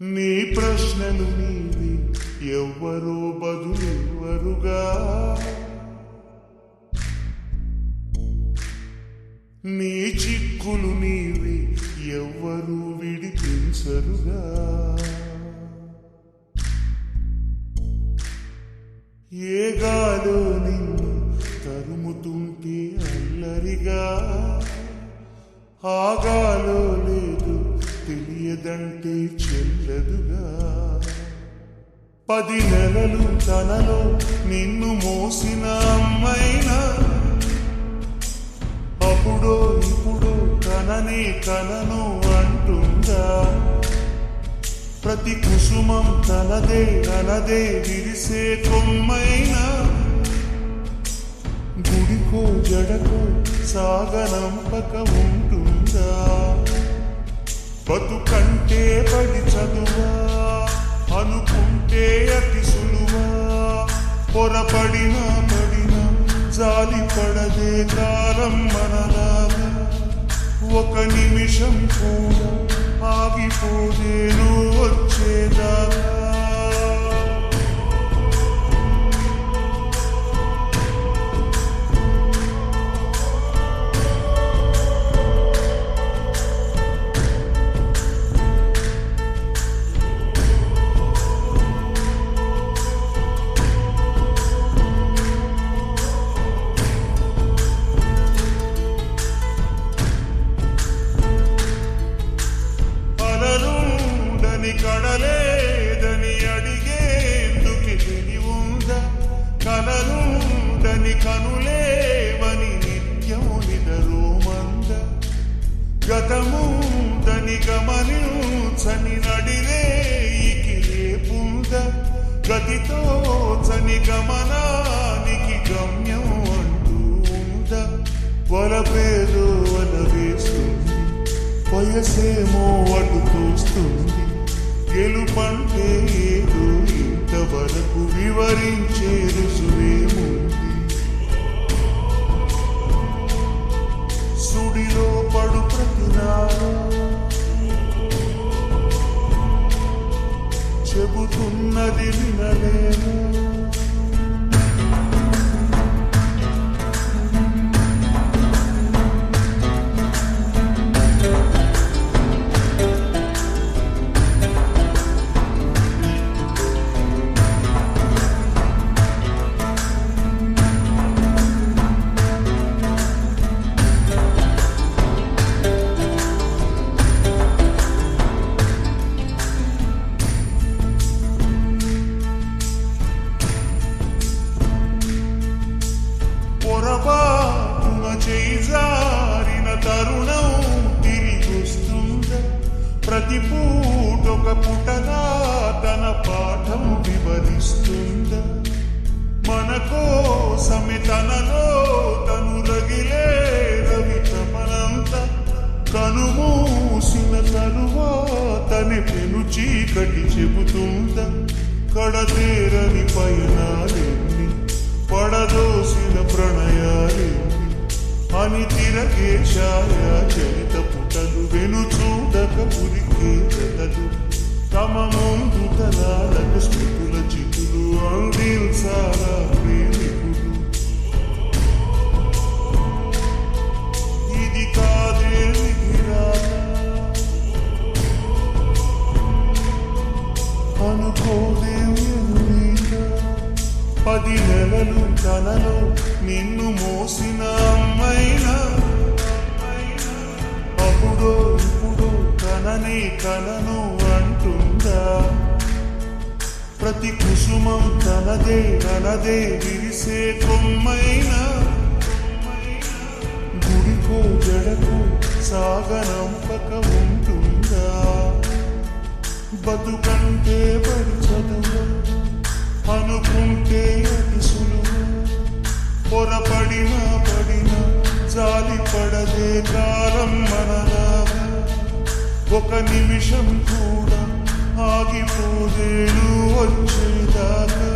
నీ ప్రశ్నలు నీవి ఎవ్వరూ బదులెవ్వరుగా, నీ చిక్కులు నీవి ఎవ్వరూ విడిపించరుగా. ఏ గాలో నిన్ను తరుముతుంటే అల్లరిగా, ఆగాలో లేదు తెలియదంటే చెల్లదుగా. 10 నెలలు తనలో నిన్ను మోసిన అమ్మైనా, అప్పుడో ఇప్పుడు కననే కనను అంటుందా. ప్రతి కుసుమం తనదే అనదే విరిసే కొమ్మైనా, గుడికో జడకో సాగనంపక ఉంటుందా. బతుకంటే పడి చదువా అనుకుంటే అతి సులువా, పొరపడినా పడినా జాలి పడదే కాలం మనలాగా. ఒక నిమిషం కూడా ఆగిపోదే నువ్వు వచ్చేదాకా. కడలేదని అడిగేందుకు తెలివుందా, కలలుండని కనులేవని నిత్యము నిదరోమంద. గతముందని గమనించని నడిరేయికి రేపుంద, గతితో చని గమనానికి గమ్యం అంటూ ఉందా. వలపేదో వల వేస్తుంది, వయసేమో అటు తోస్తుంది. గెలుపంటే ఏదో ఇంతవరకు వివరించే రుసువేముంది. సుడిలో పడు ప్రతినాడు చెబుతున్నది వినలేము. పొరపాటున చేజారిన తరుణం తిరిగొస్తుందా. ప్రతి పూటొక పుటగా తన పాఠం వివరిస్తుందా. మన కోసమే తనలో తను రగిలే రవి తమనంత, కనుమూసిన తరువాతనే పెను చీకటి చెబుతుందా. కడతేరని పయనాలెన్ని, పడదోసిన ప్రణయాలేమి అని తిరగే ఛాయా చరిత పుటలు. వెను చూడక పురికే కథలు, తమ ముందు తరాలకు స్మృతుల చితులు అందించాలా ప్రేమికులు. ఇది కాదే విధిరాత అనుకోదేవి. 10 నెలలు తనలో నిన్ను మోసిన అమ్మైనా, అప్పుడో ఇప్పుడు కననే కనను అంటుందా. ప్రతి కుసుమం తనదే అనదే విరిసే కొమ్మైనా, గుడికో జడకో సాగనంపక ఉంటుందా. బతుకంటే పడి చదువు అనుకుంటే అతి సులువు, పొరపడినా పడినా జాలి పడదే కాలం మనలాగా. ఒక నిమిషం కూడా ఆగిపోదే నువ్వు వచ్చేదాకా.